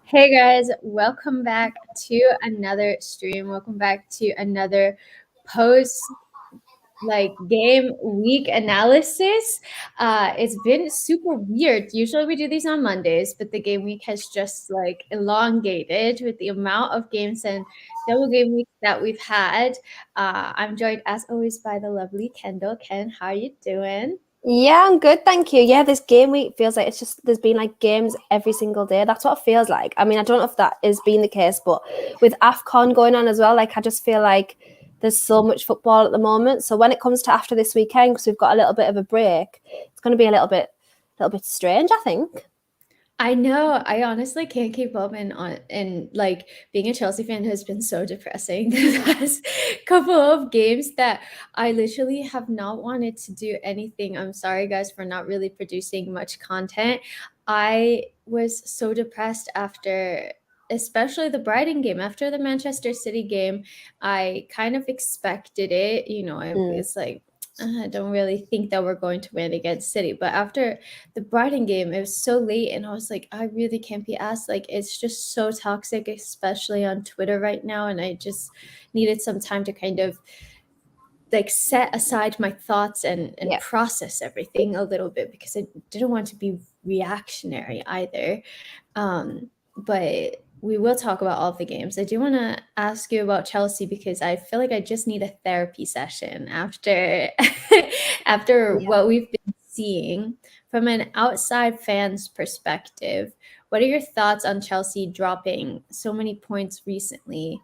Hey guys, welcome back to another stream. Welcome back to another post game week analysis. It's been super weird. Usually we do these on Mondays, but the game week has just elongated with the amount of games and double game weeks that we've had. I'm joined as always by the lovely Kendall. Ken, how are you doing? Yeah, I'm good, thank you. Yeah, this game week feels like there's been like games every single day. That's what it feels like. I mean, I don't know if that is being the case, but with AFCON going on as well, I just feel like there's so much football at the moment. So when it comes to after this weekend, because we've got a little bit of a break, it's going to be a little bit strange, I think. I know. I honestly can't keep up and being a Chelsea fan has been so depressing the past couple of games that I literally have not wanted to do anything. I'm sorry guys for not really producing much content. I was so depressed after especially the Brighton game. After the Manchester City game, I kind of expected it. It's like I don't really think that we're going to win against City. But after the Brighton game, it was so late, and I was like, I really can't be asked. Like, it's just so toxic, especially on Twitter right now. And I just needed some time to kind of set aside my thoughts and process everything a little bit because I didn't want to be reactionary either. But we will talk about all of the games. I do want to ask you about Chelsea because I feel like I just need a therapy session after what we've been seeing from an outside fan's perspective. What are your thoughts on Chelsea dropping so many points recently?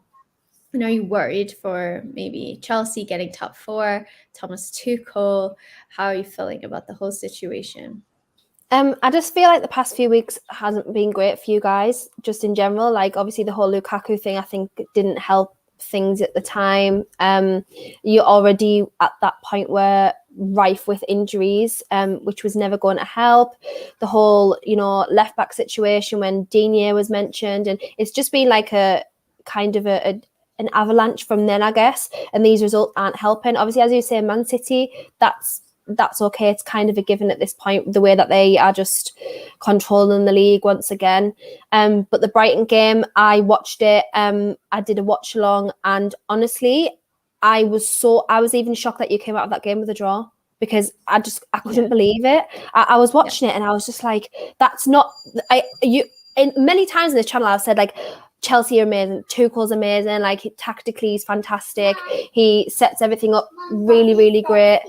And are you worried for maybe Chelsea getting top four, Thomas Tuchel? How are you feeling about the whole situation? I just feel like the past few weeks hasn't been great for you guys, just in general. Like, obviously, the whole Lukaku thing, I think, didn't help things at the time. You're already at that point where rife with injuries, which was never going to help. The whole, left back situation when Digne was mentioned, and it's just been like a kind of an avalanche from then, I guess. And these results aren't helping. Obviously, as you say, Man City, that's okay. It's kind of a given at this point, the way that they are just controlling the league once again. But the Brighton game, I watched it. I did a watch along, and honestly, I was even shocked that you came out of that game with a draw because I couldn't believe it. I was watching it and I was just like, that's not many times in this channel I've said like, Chelsea are amazing. Tuchel's amazing. Like, tactically, he's fantastic. He sets everything up really, really great.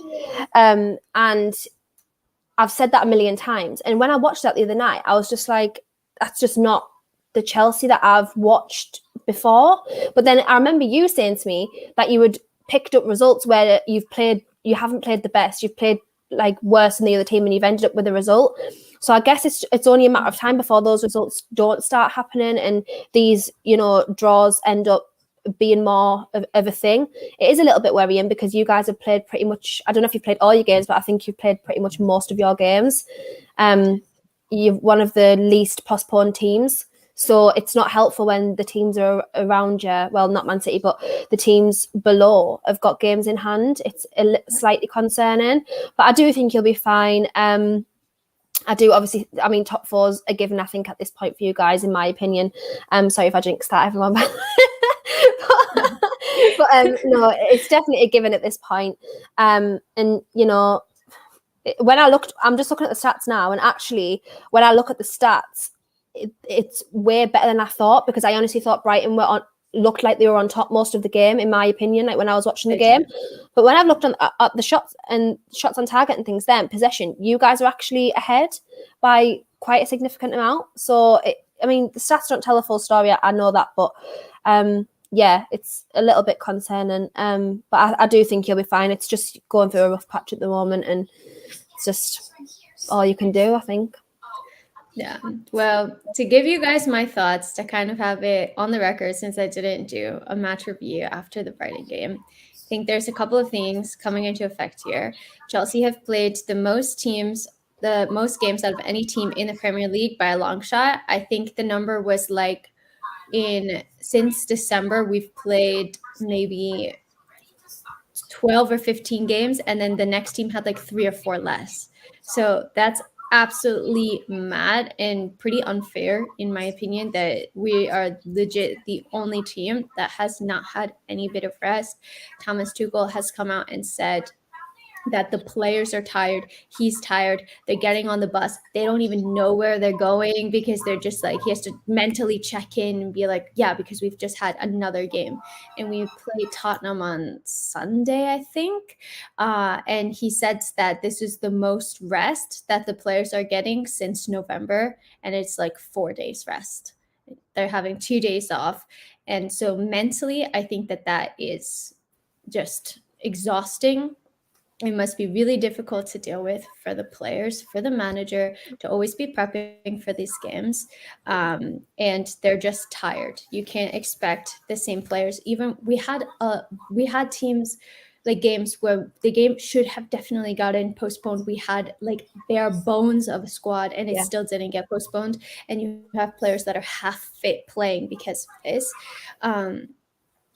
And I've said that a million times. And when I watched that the other night, I was just like, that's just not the Chelsea that I've watched before. But then I remember you saying to me that you had picked up results where you haven't played the best. You've played like worse than the other team and you've ended up with a result. So I guess it's only a matter of time before those results don't start happening and these, draws end up being more of a thing. It is a little bit worrying because you guys have played pretty much, I don't know if you've played all your games, but I think you've played pretty much most of your games. You're one of the least postponed teams. So it's not helpful when the teams are around you. Well, not Man City, but the teams below have got games in hand. It's slightly concerning, but I do think you'll be fine. I do, obviously, I mean, top four's a given, I think, at this point for you guys, in my opinion. Sorry if I jinxed that, everyone. but no, it's definitely a given at this point. And, when I'm just looking at the stats now, and actually, when I look at the stats, it's way better than I thought, because I honestly thought Brighton looked like they were on top most of the game, in my opinion, like when I was watching the game. But when I've looked at the shots on target and things, then possession, you guys are actually ahead by quite a significant amount. So, the stats don't tell the full story, I know that, but yeah, it's a little bit concerning. But I do think you'll be fine. It's just going through a rough patch at the moment, and it's just all you can do, I think. Yeah. Well, to give you guys my thoughts, to kind of have it on the record, since I didn't do a match review after the Brighton game, I think there's a couple of things coming into effect here. Chelsea have played the most games out of any team in the Premier League by a long shot. I think the number was since December, we've played maybe 12 or 15 games, and then the next team had 3 or 4 less. So that's absolutely mad and pretty unfair, in my opinion, that we are legit the only team that has not had any bit of rest. Thomas Tuchel has come out and said that the players are tired. He's tired. They're getting on the bus. They don't even know where they're going because they're just like, he has to mentally check in and be like, yeah, because we've just had another game. And we play Tottenham on Sunday, I think. And he says that this is the most rest that the players are getting since November. And it's like 4 days rest. They're having 2 days off. And so mentally, I think that that is just exhausting. It must be really difficult to deal with for the players, for the manager to always be prepping for these games. And they're just tired. You can't expect the same players. Even we had teams like games where the game should have definitely gotten postponed. We had like bare bones of a squad and it still didn't get postponed. And you have players that are half fit playing because of this.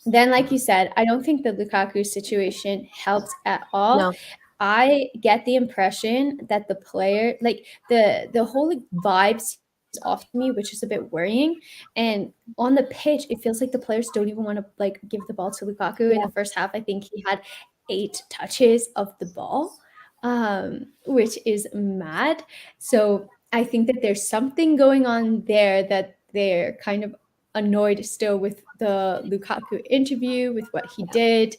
Then, like you said, I don't think the Lukaku situation helped at all. No. I get the impression that the player, like the whole like, vibe seems off to me, which is a bit worrying. And on the pitch, it feels like the players don't even want to like give the ball to Lukaku. In the first half, I think he had 8 touches of the ball, which is mad. So I think that there's something going on there that they're kind of annoyed still with the Lukaku interview, with what he did.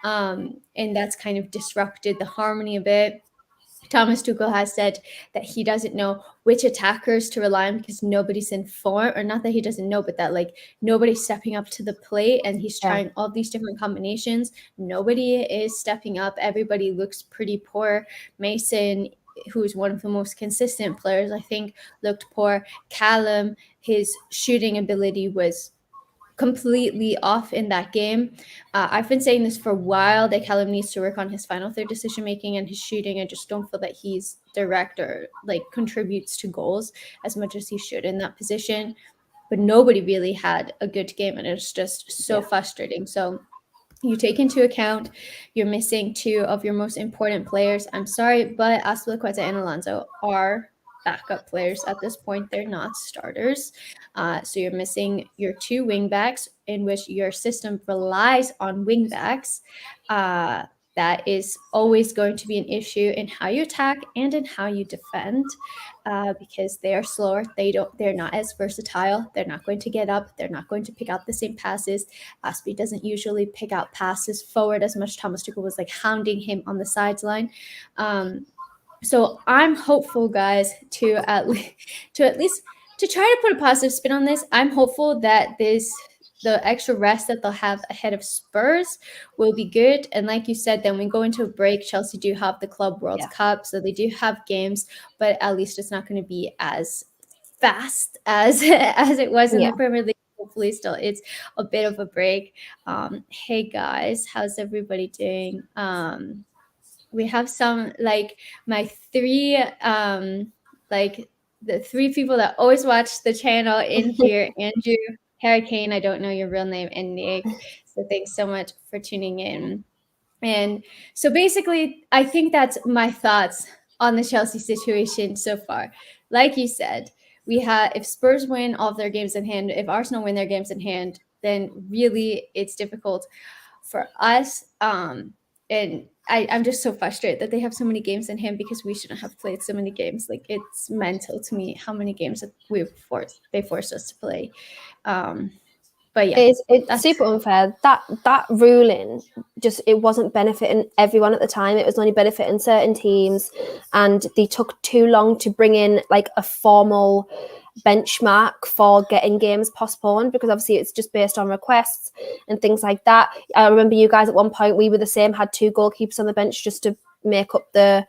And that's kind of disrupted the harmony a bit. Thomas Tuchel has said that he doesn't know which attackers to rely on because nobody's in form, or not that he doesn't know, but that like nobody's stepping up to the plate and he's trying all these different combinations. Nobody is stepping up. Everybody looks pretty poor. Mason, who's one of the most consistent players, I think, looked poor. Callum, his shooting ability was completely off in that game. I've been saying this for a while that Callum needs to work on his final third decision making and his shooting. I just don't feel that he's direct or like contributes to goals as much as he should in that position. But nobody really had a good game, and it's just so frustrating. So you take into account you're missing 2 of your most important players. I'm sorry, but Azpilicueta and Alonso are backup players at this point. They're not starters. So you're missing your 2 wingbacks, in which your system relies on wingbacks. That is always going to be an issue in how you attack and in how you defend, because they are slower. They're not as versatile. They're not going to get up. They're not going to pick out the same passes. Aspi doesn't usually pick out passes forward as much. Thomas Tuchel was like hounding him on the sideline. So I'm hopeful, guys, to at least to try to put a positive spin on this. I'm hopeful that the extra rest that they'll have ahead of Spurs will be good. And like you said, then we go into a break. Chelsea do have the Club World Cup, so they do have games, but at least it's not going to be as fast as it was in the Premier League. Hopefully still it's a bit of a break. Hey guys, how's everybody doing? We have some like my 3 like the 3 people that always watch the channel in here. Andrew, Hurricane, I don't know your real name, and Nick. So thanks so much for tuning in. And so basically, I think that's my thoughts on the Chelsea situation so far. Like you said, if Spurs win all of their games in hand, if Arsenal win their games in hand, then really it's difficult for us. And I'm just so frustrated that they have so many games in hand because we shouldn't have played so many games. Like, it's mental to me how many games that they forced us to play. But yeah, it's super unfair. That ruling it wasn't benefiting everyone at the time. It was only benefiting certain teams, and they took too long to bring in like a formal benchmark for getting games postponed, because obviously it's just based on requests and things like that. I remember you guys at one point, we were the same, had 2 goalkeepers on the bench just to make up the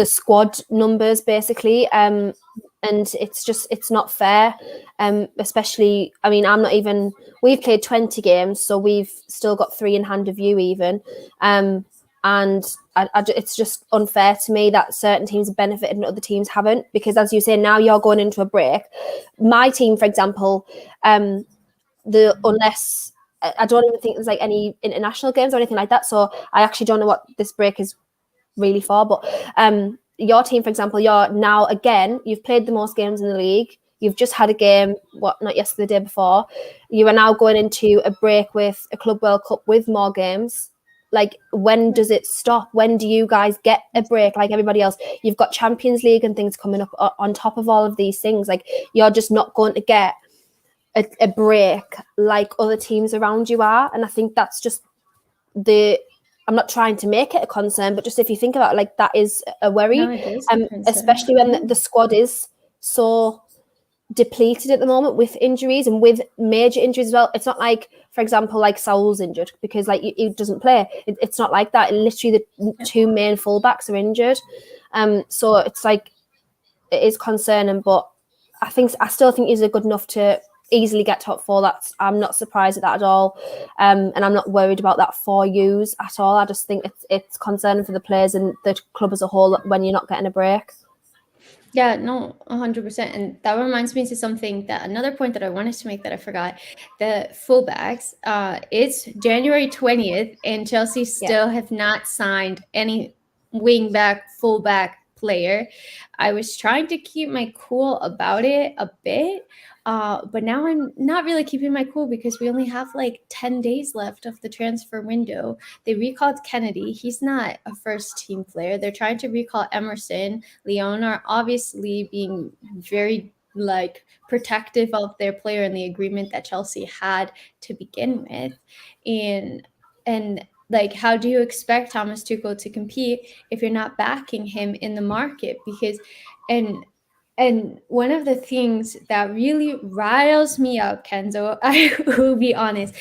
squad numbers basically. And it's not fair, especially, I mean, we've played 20 games, so we've still got 3 in hand of you even, and it's just unfair to me that certain teams have benefited and other teams haven't, because as you say, now you're going into a break. My team, for example, unless I don't even think there's like any international games or anything like that, so I actually don't know what this break is really for, but your team, for example, you're now again, you've played the most games in the league. You've just had a game, not yesterday, the day before. You are now going into a break with a Club World Cup with more games. Like, when does it stop? When do you guys get a break like everybody else? You've got Champions League and things coming up on top of all of these things. Like, you're just not going to get a break like other teams around you are. And I think that's just I'm not trying to make it a concern, but just if you think about it, like, that is a worry, No, it is a concern. especially when the squad is so depleted at the moment with injuries and with major injuries as well. It's not like, for example, like Saul's injured because like he doesn't play. It's not like that. Literally, the two main fullbacks are injured. So it's like, it is concerning, but I still think he's good enough to easily get top four. I'm not surprised at that at all, and I'm not worried about that for yous at all. I just think it's concerning for the players and the club as a whole when you're not getting a break. Yeah, no, 100%. And that reminds me to something another point that I wanted to make that I forgot. The fullbacks, it's January 20th, and Chelsea still have not signed any wingback, fullback player. I was trying to keep my cool about it a bit, but now I'm not really keeping my cool because we only have like 10 days left of the transfer window. They recalled Kennedy. He's not a first team player. They're trying to recall Emerson. Leon are obviously being very like protective of their player and the agreement that Chelsea had to begin with. And like, how do you expect Thomas Tuchel to compete if you're not backing him in the market? Because and one of the things that really riles me up, Kenzo, I will be honest,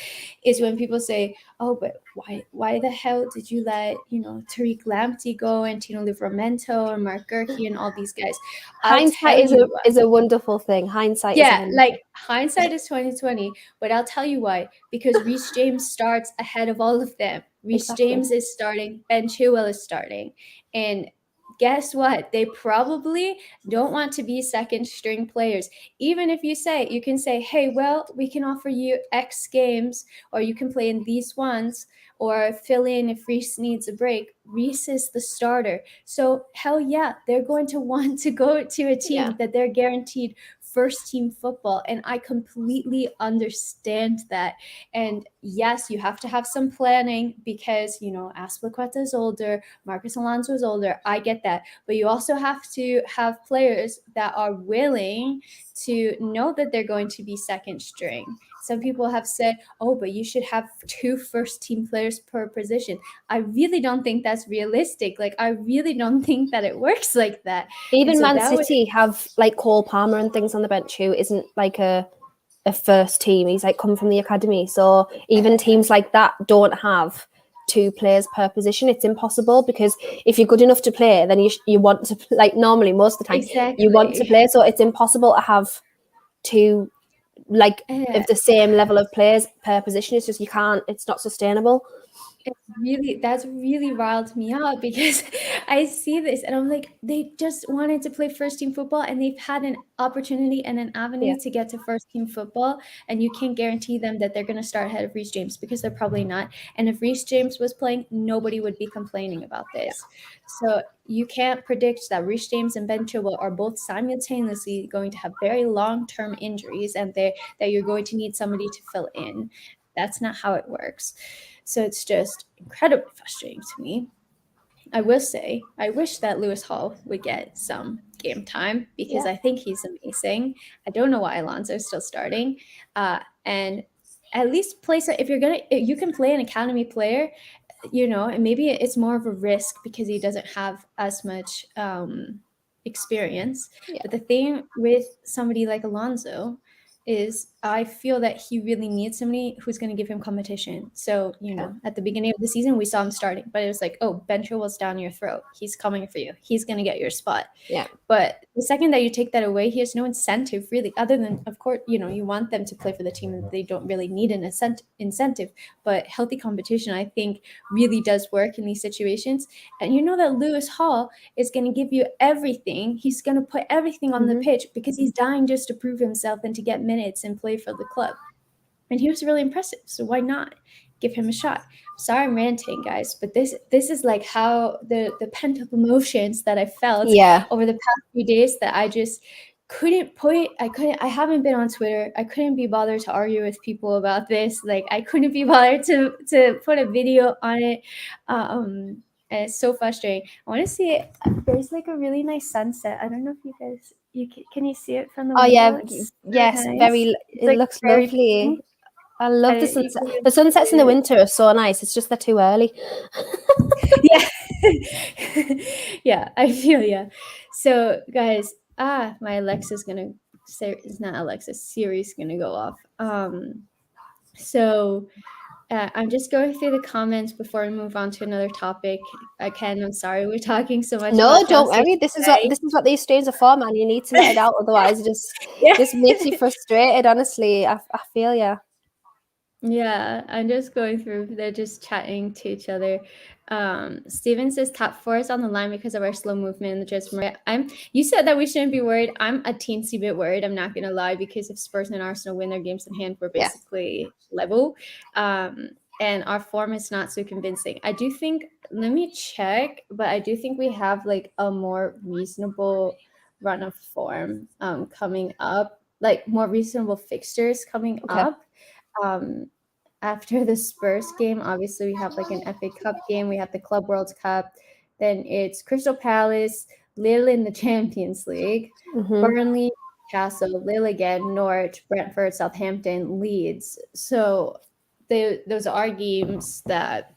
is when people say, "Oh, but why the hell did you let Tariq Lamptey go and Tino Livramento and Mark Gurkey and all these guys?" Hindsight is a wonderful thing. Hindsight is a wonderful like hindsight is 2020, but I'll tell you why. Because Reece James starts ahead of all of them. Reece James is starting, Ben Chilwell is starting, and guess what? They probably don't want to be second string players. Even if you can say, hey, well, we can offer you X games, or you can play in these ones, or fill in if Reece needs a break. Reece is the starter. So hell yeah, they're going to want to go to a team that they're guaranteed first team football. And I completely understand that. And yes, you have to have some planning because, Azpilicueta is older, Marcus Alonso is older. I get that. But you also have to have players that are willing to know that they're going to be second string. Some people have said, oh, but you should have 2 first team players per position. I really don't think that's realistic. Like, I really don't think that it works like that. Even Man City have like Cole Palmer and things on the bench who isn't like a first team. He's like come from the academy. So even teams like that don't have 2 players per position. It's impossible because if you're good enough to play, then you want to, like, normally most of the time you want to play. So it's impossible to have 2 like of the same level of players per position. It's just you can't. It's not sustainable. That's really riled me up because I see this and I'm like, they just wanted to play first team football and they've had an opportunity and an avenue to get to first team football, and you can't guarantee them that they're going to start ahead of Reece James because they're probably not. And if Reece James was playing, nobody would be complaining about this. So you can't predict that Reece James and Ben Chilwell are both simultaneously going to have very long-term injuries and that you're going to need somebody to fill in. That's not how it works. So it's just incredibly frustrating to me. I will say, I wish that Lewis Hall would get some game time because I think he's amazing. I don't know why Alonso is still starting. And at least if you can play an academy player, and maybe it's more of a risk because he doesn't have as much experience. But the thing with somebody like Alonso is I feel that he really needs somebody who's going to give him competition. So, at the beginning of the season, we saw him starting, but it was like, oh, Ben Chilwell's down your throat. He's coming for you. He's going to get your spot. Yeah. But the second that you take that away, he has no incentive really, other than, of course, you want them to play for the team and they don't really need an incentive. But healthy competition, I think, really does work in these situations. And you know that Lewis Hall is going to give you everything. He's going to put everything on the pitch because he's dying just to prove himself and to get minutes and play for the club. And he was really impressive. So why not? give him a shot. Sorry I'm ranting, guys, but this is like how the pent-up emotions that I felt Yeah. over the past few days that I just I haven't been on Twitter. I couldn't be bothered to argue with people about this. Like I couldn't be bothered to put a video on it. And it's so frustrating. I want to see it. There's like a really nice sunset. I don't know if you guys can you see it from the Oh yeah, window? It's so yes, nice. It's it like looks very lovely. pink. I love the You sunset. can The really sunsets in see the it. winter are so nice. It's just they're too early. Yeah. Yeah, I feel yeah. So guys, my Alexa's gonna say it's not Alexa, Siri's gonna go off. So I'm just going through the comments before we move on to another topic. Again, I'm sorry we're talking so much No, about don't Chelsea worry. today. This is what these streams are for, man. You need to let it out, otherwise it Yeah. just makes you frustrated. Honestly, I feel you. Yeah, I'm just going through. They're just chatting to each other. Steven says top four is on the line because of our slow movement in the transfer market. You said that we shouldn't be worried. I'm a teensy bit worried. I'm not gonna lie, because if Spurs and Arsenal win their games in hand, we're Yeah. basically level. And our form is not so convincing. I do think, let me check, but I do think we have like a more reasonable run of form coming up, like more reasonable fixtures coming Okay. up. Um, after the Spurs game, obviously we have like an FA Cup game, we have the Club World Cup, then it's Crystal Palace, Lille in the Champions League, Burnley, Newcastle, Lille again, Norwich, Brentford, Southampton, Leeds. So those are games that,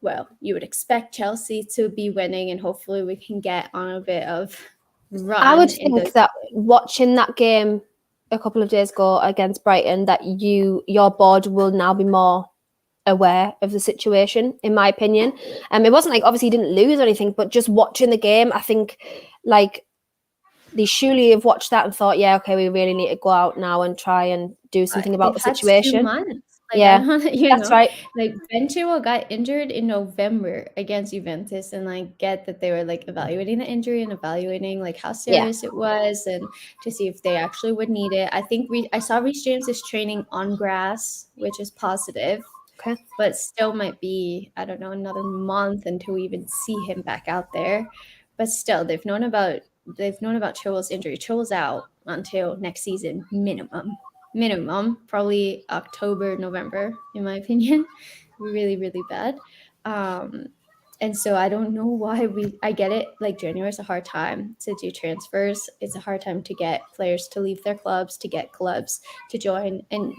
well, you would expect Chelsea to be winning, and hopefully we can get on a bit of I run would in those. think that watching that game a couple of days ago against Brighton, that your board will now be more aware of the situation, in my opinion. It wasn't like obviously you didn't lose or anything, but just watching the game, I think like they surely have watched that and thought, yeah, okay, we really need to go out now and try and do something about They've the had 2 situation. months. Like, I Yeah, don't that's right. like Benchiro got injured in November against Juventus, and I get that they were like evaluating the injury and evaluating like how Yeah. serious it was and to see if they actually would need it. I think I saw Reece James is training on grass, which is positive, Okay. but still might be, I don't know, another month until we even see him back out there. But still, they've known about Chilwell's injury. Chilwell's out until next season minimum, probably October, November, in my opinion. Really, really bad. And so I don't know why I get it. Like January is a hard time to do transfers. It's a hard time to get players to leave their clubs, to get clubs to join. And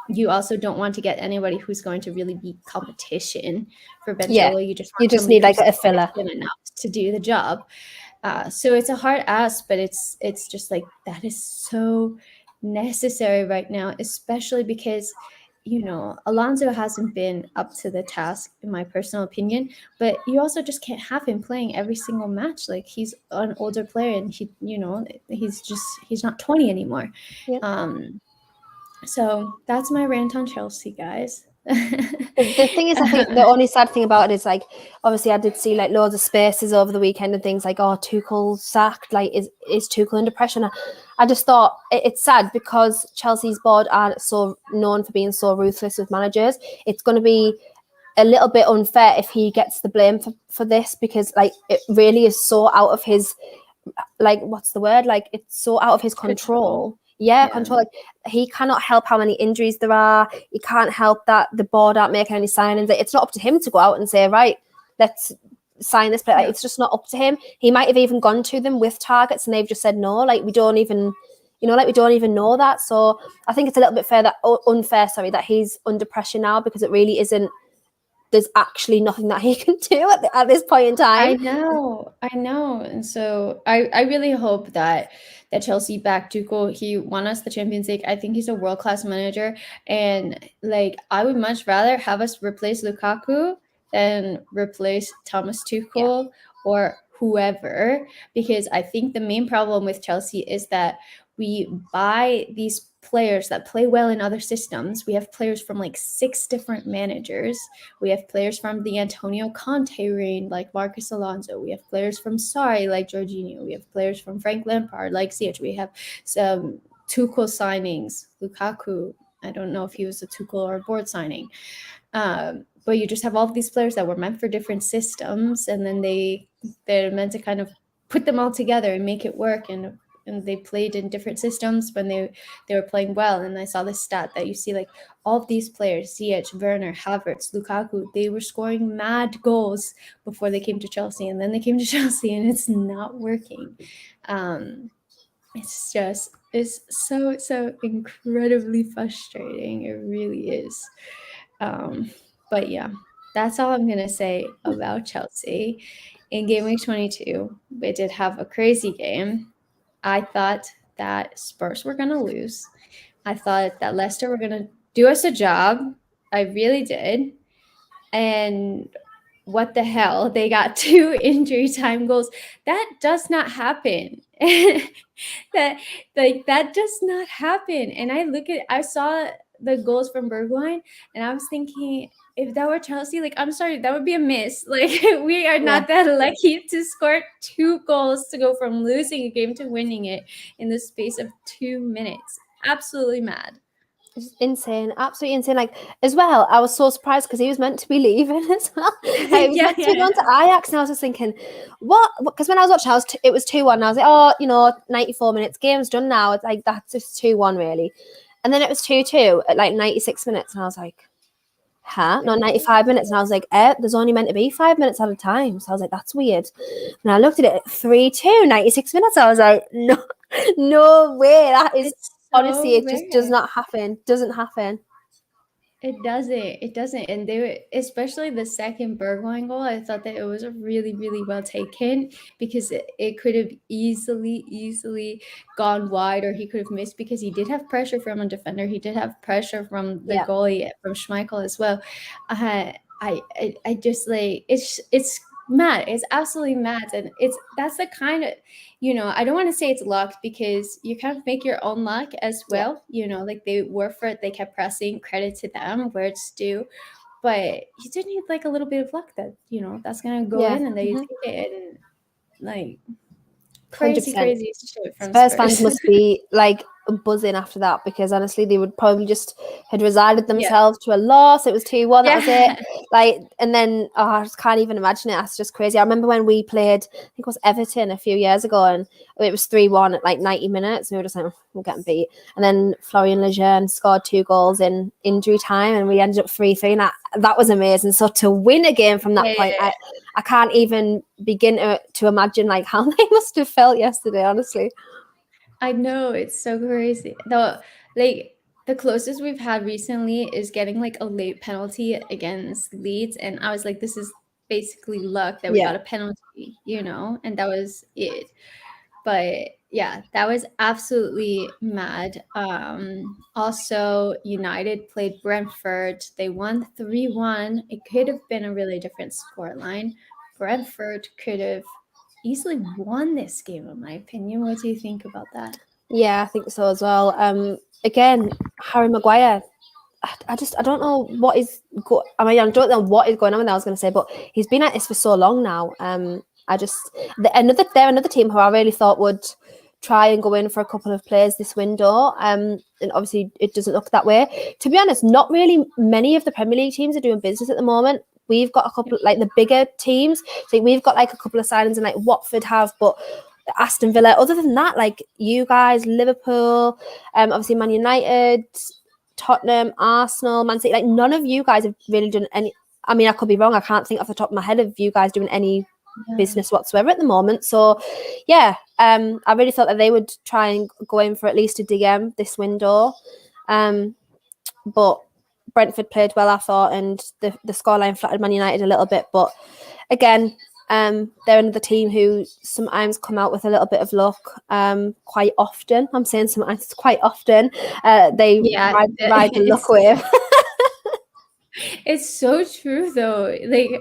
you also don't want to get anybody who's going to really be competition for Ben Yeah. Chilwell. You just You want just somebody need like who's a filler. efficient enough to do the job. So it's a hard ask, but it's just like that is so necessary right now, especially because Alonso hasn't been up to the task, in my personal opinion. But you also just can't have him playing every single match. Like he's an older player, and he's not 20 anymore. Yeah. So that's my rant on Chelsea, guys. The thing is, I think the only sad thing about it is like, obviously, I did see like loads of spaces over the weekend and things like, oh, Tuchel sacked. Like, is Tuchel under pressure? I just thought it's sad because Chelsea's board are so known for being so ruthless with managers. It's going to be a little bit unfair if he gets the blame for this, because like it really is so out of his, like, what's the word? Like, it's so out of his control. Yeah, control. Like, he cannot help how many injuries there are. He can't help that the board aren't making any signings. It's not up to him to go out and say, right, let's sign this player. Like, it's just not up to him. He might have even gone to them with targets and they've just said no. Like, we don't even know that. So I think it's a little bit unfair, that he's under pressure now, because it really isn't. There's actually nothing that he can do at this point in time. I know. And so I really hope that Chelsea back Tuchel. He won us the Champions League. I think he's a world-class manager. And like, I would much rather have us replace Lukaku than replace Thomas Tuchel or whoever, because I think the main problem with Chelsea is that we buy these players that play well in other systems. We have players from like 6 different managers. We have players from the Antonio Conte reign, like Marcus Alonso. We have players from Sarri, like Jorginho. We have players from Frank Lampard, like CH. We have some Tuchel signings, Lukaku, I don't know if he was a Tuchel or a board signing. But you just have all of these players that were meant for different systems, and then they're meant to kind of put them all together and make it work. And they played in different systems when they were playing well. And I saw this stat that you see like all of these players, Ziyech, Werner, Havertz, Lukaku, they were scoring mad goals before they came to Chelsea, and then they came to Chelsea and it's not working. It's so incredibly frustrating. It really is. But yeah, that's all I'm gonna say about Chelsea. In game week 22, we did have a crazy game. I thought that Spurs were gonna lose. I thought that Leicester were gonna do us a job. I really did. And what the hell? They got 2 injury time goals. That does not happen. that does not happen. And I saw the goals from Bergwijn, and I was thinking, if that were Chelsea, like, I'm sorry, that would be a miss. Like, we are not that lucky to score 2 goals to go from losing a game to winning it in the space of 2 minutes. Absolutely mad. It's insane, absolutely insane. Like, as well, I was so surprised because he was meant to be leaving as well. Like, he was meant to be going to Ajax, and I was just thinking, what? Because when I was watching, it was 2-1, and I was like, oh, 94 minutes, game's done now. It's like, that's just 2-1, really. And then it was 2-2 at like 96 minutes, and I was like, huh? No, 95 minutes. And I was like, there's only meant to be 5 minutes at a time. So I was like, that's weird. And I looked at it, 3-2, 96 minutes. I was like, no way. That is, honestly, it just does not happen. Doesn't happen. It doesn't. And they were, especially the second Bergwijn goal, I thought that it was a really, really well taken, because it could have easily gone wide, or he could have missed, because he did have pressure from a defender. He did have pressure from the goalie, from Schmeichel as well. I just like, it's mad. It's absolutely mad. And that's the kind of, I don't want to say it's luck, because you kind of make your own luck as well. Like, they worked for it, they kept pressing, credit to them where it's due. But you did need like a little bit of luck that, that's gonna go in, and then you take it, and like crazy 100%. shit from Spurs Spurs. fans must be like buzzing after that, because honestly they would probably just had resigned themselves to a loss. It was 2-1, that was it. Like, and then I just can't even imagine it. That's just crazy. I remember when we played, I think it was Everton a few years ago, and it was 3-1 at like 90 minutes, and we were just like, we're getting beat. And then Florian Lejeune scored 2 goals in injury time, and we ended up 3-3, and that was amazing. So to win a game from that point, I can't even begin to imagine like how they must have felt yesterday, honestly. I know, it's so crazy. The closest we've had recently is getting like a late penalty against Leeds, and I was like, this is basically luck that we got a penalty, and that was it. But yeah, that was absolutely mad. Also, United played Brentford. They won 3-1. It could have been a really different scoreline. Brentford could have easily won this game, in my opinion. What do you think about that? Yeah, I think so as well. Again, Harry Maguire, I don't know what is I don't know what is going on with that, I was going to say, but he's been at this for so long now. They're another team who I really thought would try and go in for a couple of players this window. And obviously it doesn't look that way. To be honest, not really many of the Premier League teams are doing business at the moment. We've got a couple, like the bigger teams. So we've got like a couple of signings, and like Watford have, but Aston Villa. Other than that, like you guys, Liverpool, obviously Man United, Tottenham, Arsenal, Man City, like none of you guys have really done any. I mean, I could be wrong. I can't think off the top of my head of you guys doing any business whatsoever at the moment. So yeah, I really thought that they would try and go in for at least a DM this window. But Brentford played well, I thought, and the scoreline flattered Man United a little bit. But again, they're another team who sometimes come out with a little bit of luck. Quite often, I'm saying sometimes, quite often, they ride the luck wave. It's so true, though. Like,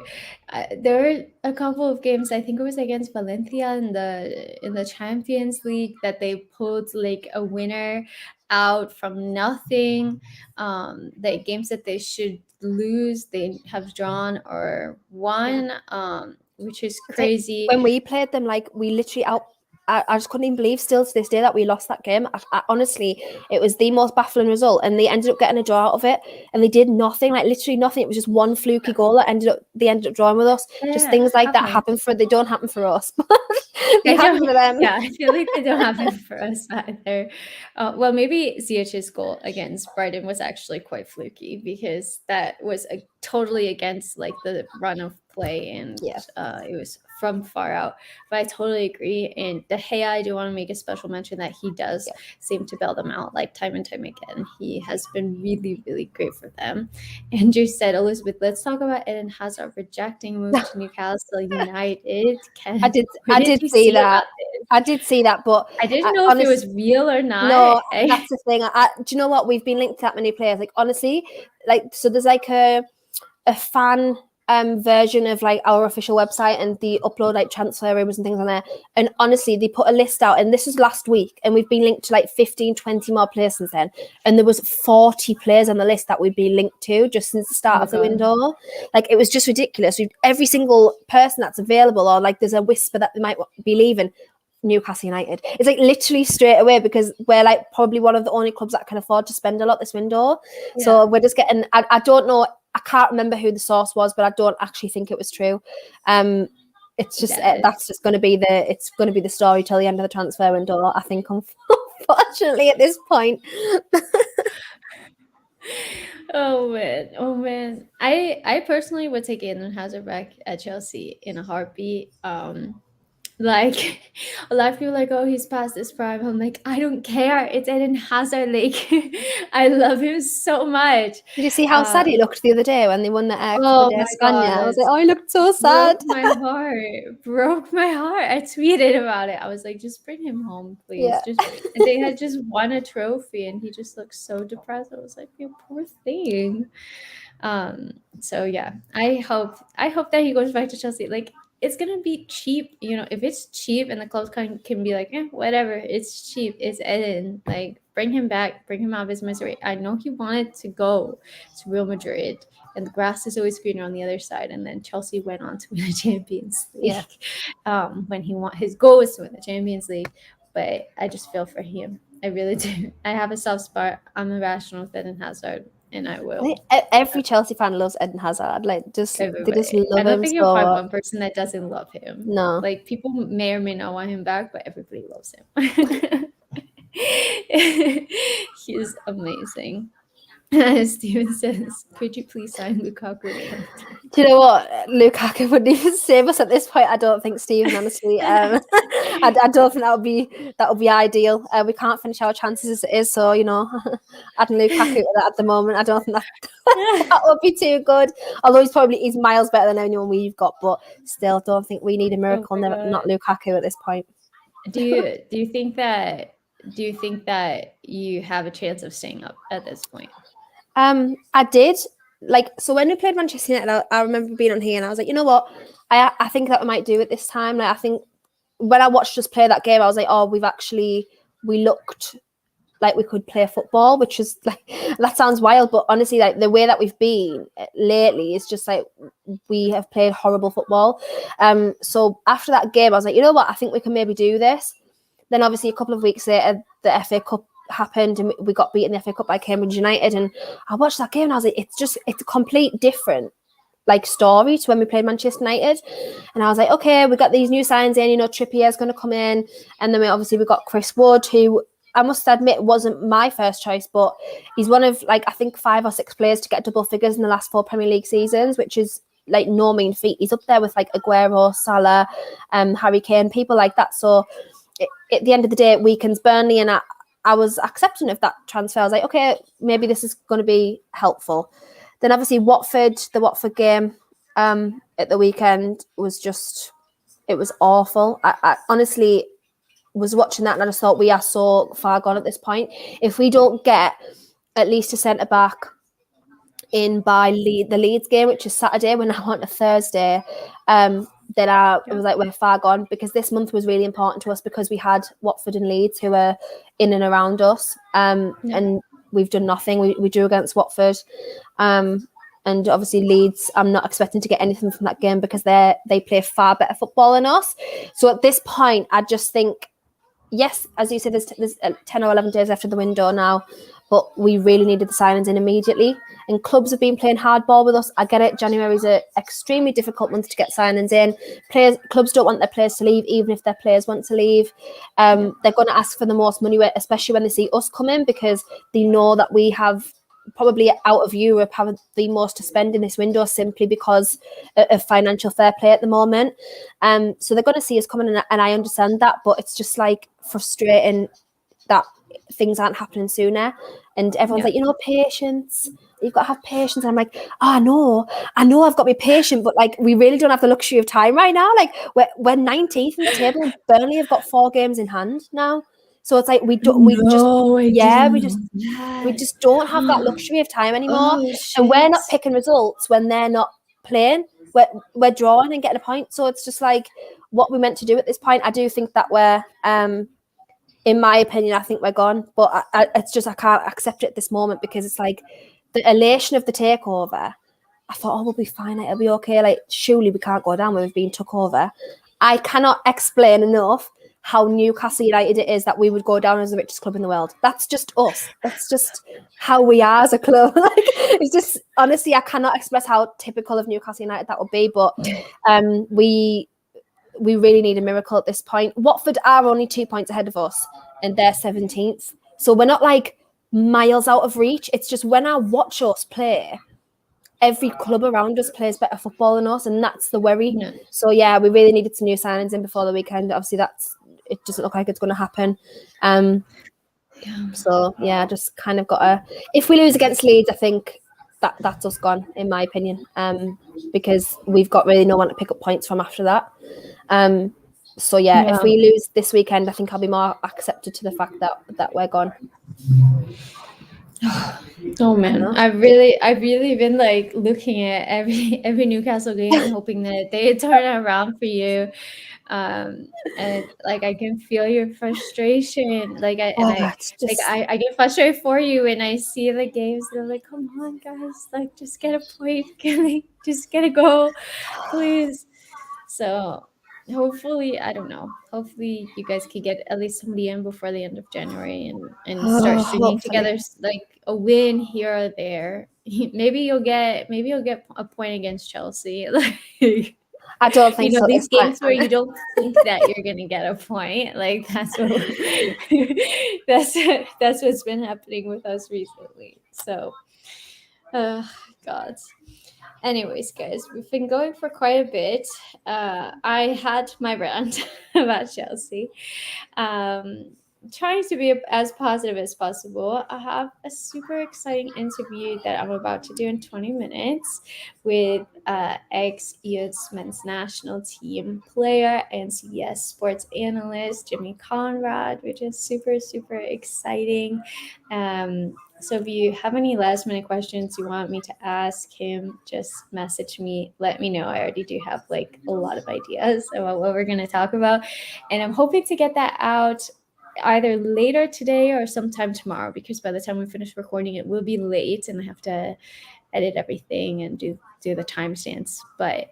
there were a couple of games, I think it was against Valencia in the Champions League, that they pulled like a winner out from nothing. The games that they should lose, they have drawn or won, which is crazy. When we played them, like we literally I just couldn't even believe still to this day that we lost that game. Honestly, it was the most baffling result, and they ended up getting a draw out of it, and they did nothing, like literally nothing. It was just one fluky goal that they ended up drawing with us. Just Yeah, things like that happens. happen they don't happen for us, but they They happen don't, for them. yeah, I feel like they don't happen for us either. Well, maybe Ziyech's goal against Brighton was actually quite fluky because that was totally against like the run of play, and Yeah. it was from far out. But I totally agree. And De Gea, I do want to make a special mention that he does seem to bail them out like time and time again. He has been really, really great for them. Andrew said, Elizabeth, let's talk about Eden Hazard rejecting move to Newcastle United. I What did did you see see that. about this? I did see that, but I didn't know if it was real or not. no, that's the thing. Do you know what? We've been linked to that many players. Like honestly, like so there's like a fan version of like our official website, and the upload like transfer rumors and things on there. And honestly, they put a list out, and this was last week, and we've been linked to like 15, 20 more players since then. And there was 40 players on the list that we've been linked to just since the start of the window. Like it was just ridiculous. Every single person that's available, or like there's a whisper that they might be leaving, Newcastle United. It's like literally straight away, because we're like probably one of the only clubs that can afford to spend a lot this window. Yeah. So we're just getting, I don't know, I can't remember who the source was, but I don't actually think it was true. It's just that's just going to be the story till the end of the transfer window, I think, unfortunately at this point. Oh man. I personally would take Eden Hazard back at Chelsea in a heartbeat. Like a lot of people are like, oh, he's past his prime. I'm like, I don't care. It's Eden Hazard. Like, I love him so much. Did you see how sad he looked the other day when they won the Oh my God, I was like, oh, he looked so sad. Broke my heart. I tweeted about it. I was like, just bring him home, please. Yeah. And they had just won a trophy, and he just looked so depressed. I was like, you poor thing. So yeah, I hope that he goes back to Chelsea. Like, it's gonna be cheap, if it's cheap and the clubs can be like, whatever, it's cheap, it's Eden, like bring him back, bring him out of his misery. I know he wanted to go to Real Madrid, and the grass is always greener on the other side, and then Chelsea went on to win the Champions League. When his goal was to win the Champions League. But I just feel for him, I really do. I have a soft spot. I'm irrational with Eden Hazard, and I will. Every Chelsea fan loves Eden Hazard. Like, they just love him. I don't think you'll find one person that doesn't love him. No, like people may or may not want him back, but everybody loves him. He's amazing. Steven says, could you please sign Lukaku? Do you know what? Lukaku wouldn't even save us at this point. I don't think, Steven, honestly. I don't think that would be ideal. We can't finish our chances as it is, so adding Lukaku at the moment, I don't think that would be too good. Although he's miles better than anyone we've got, but still, don't think we need a miracle, not Lukaku at this point. Do you think that you have a chance of staying up at this point? I did. So when we played Manchester United, I remember being on here and I was like, you know what? I think that we might do it this time. Like, I think when I watched us play that game, I was like, oh, we looked like we could play football, which is like, that sounds wild, but honestly, like the way that we've been lately is just like, we have played horrible football. So after that game, I was like, you know what? I think we can maybe do this. Then obviously a couple of weeks later, the FA Cup happened and we got beaten in the FA Cup by Cambridge United, and I watched that game and I was like, it's a complete different like story to when we played Manchester United. And I was like, okay, we got these new signs in, Trippier's going to come in, and then we got Chris Wood, who I must admit wasn't my first choice, but he's one of like I think 5 or 6 players to get double figures in the last 4 Premier League seasons, which is like no mean feat. He's up there with like Aguero, Salah, Harry Kane, people like that. So at the end of the day, it weakens Burnley, and I was accepting of that transfer. I was like, okay, maybe this is going to be helpful. Then obviously the Watford game at the weekend it was awful. I honestly was watching that and I just thought, we are so far gone at this point. If we don't get at least a centre-back in by the Leeds game, which is Saturday, we're now on a Thursday, then I was like, we're far gone, because this month was really important to us because we had Watford and Leeds who are in and around us, and we've done nothing. We drew against Watford, and obviously Leeds, I'm not expecting to get anything from that game because they play far better football than us. So at this point, I just think yes, as you said, there's 10 or 11 days after the window now, but we really needed the signings in immediately. And clubs have been playing hardball with us. I get it. January is an extremely difficult month to get signings in. Clubs don't want their players to leave, even if their players want to leave. They're going to ask for the most money, especially when they see us come in, because they know that we have probably out of Europe have the most to spend in this window simply because of financial fair play at the moment. So they're going to see us coming, and I understand that, but it's just like frustrating that things aren't happening sooner. And everyone's like, patience. You've got to have patience. And I'm like, I know I've got to be patient, but like we really don't have the luxury of time right now. Like we're 19th in the table and Burnley have got 4 games in hand now. So it's like we just don't have that luxury of time anymore. And we're not picking results when they're not playing. We're drawing and getting a point. So it's just like what we're meant to do at this point. I do think that we're in my opinion, I think we're gone. But it's just I can't accept it at this moment because it's like the elation of the takeover. I thought, we'll be fine. It'll be okay. Like, surely we can't go down when we've been took over. I cannot explain enough how Newcastle United it is that we would go down as the richest club in the world. That's just us. That's just how we are as a club. Like, it's just, honestly, I cannot express how typical of Newcastle United that would be. But we really need a miracle at this point. Watford are only 2 points ahead of us and they're 17th. So we're not like miles out of reach. It's just when I watch us play, every club around us plays better football than us, and that's the worry. Yeah. So yeah, we really needed some new signings in before the weekend. Obviously, it doesn't look like it's going to happen. So yeah, just kind of got if we lose against Leeds, I think that's us gone, in my opinion. Because we've got really no one to pick up points from after that. So yeah, if we lose this weekend, I think I'll be more accepted to the fact that we're gone. Oh man, I've really been like looking at every Newcastle game and hoping that they turn around for you. And like I can feel your frustration. Like I get frustrated for you when I see the games. They're like, come on, guys, like just get a point, just get a goal, please. So hopefully, I don't know. Hopefully, you guys can get at least somebody in before the end of January and start stringing together like a win here or there. Maybe you'll get a point against Chelsea. Like I don't think so. These games where you don't think that you're gonna get a point, like that's what's been happening with us recently. So, God. Anyways, guys, we've been going for quite a bit. I had my rant about Chelsea. Trying to be as positive as possible. I have a super exciting interview that I'm about to do in 20 minutes with ex-US men's national team player and CBS sports analyst Jimmy Conrad, which is super, super exciting. So if you have any last minute questions you want me to ask him, just message me. Let me know. I already do have like a lot of ideas about what we're going to talk about. And I'm hoping to get that out either later today or sometime tomorrow, because by the time we finish recording, it will be late and I have to edit everything and do the timestamps. But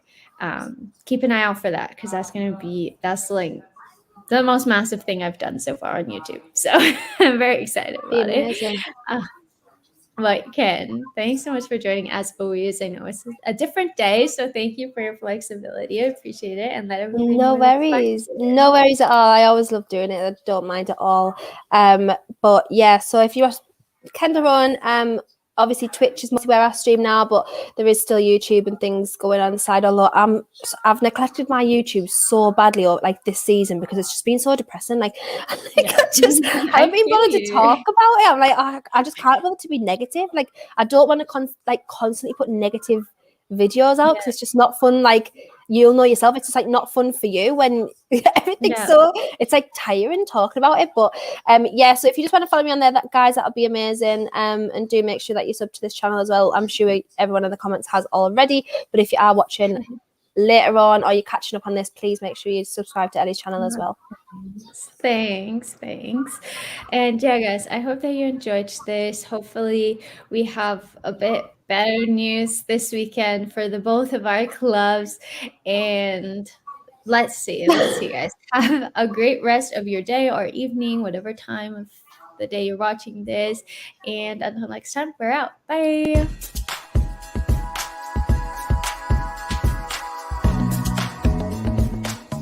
keep an eye out for that, because that's like the most massive thing I've done so far on YouTube. So I'm very excited about it. But Ken, thanks so much for joining as always. I know it's a different day, so thank you for your flexibility. I appreciate it. And let everybody No worries at all. I always love doing it. I don't mind at all. But yeah, so if you're Kendra on, obviously Twitch is mostly where I stream now, but there is still YouTube and things going on the side. Although I've neglected my YouTube so badly like this season because it's just been so depressing. Like I haven't been bothered to talk about it. I'm like, I just can't bother to be negative. Like I don't want to constantly put negative videos out because it's just not fun. Like you'll know yourself, it's just like not fun for you when everything's so it's like tiring talking about it. But so if you just want to follow me on there, guys, that'll be amazing. And do make sure that you sub to this channel as well. I'm sure everyone in the comments has already, but if you are watching later on or you're catching up on this, please make sure you subscribe to Ellie's channel as well. Thanks. And yeah, guys, I hope that you enjoyed this. Hopefully we have a bit better news this weekend for the both of our clubs, and Let's see. Let's see, guys. Have a great rest of your day or evening, whatever time of the day you're watching this. And until next time, we're out. Bye.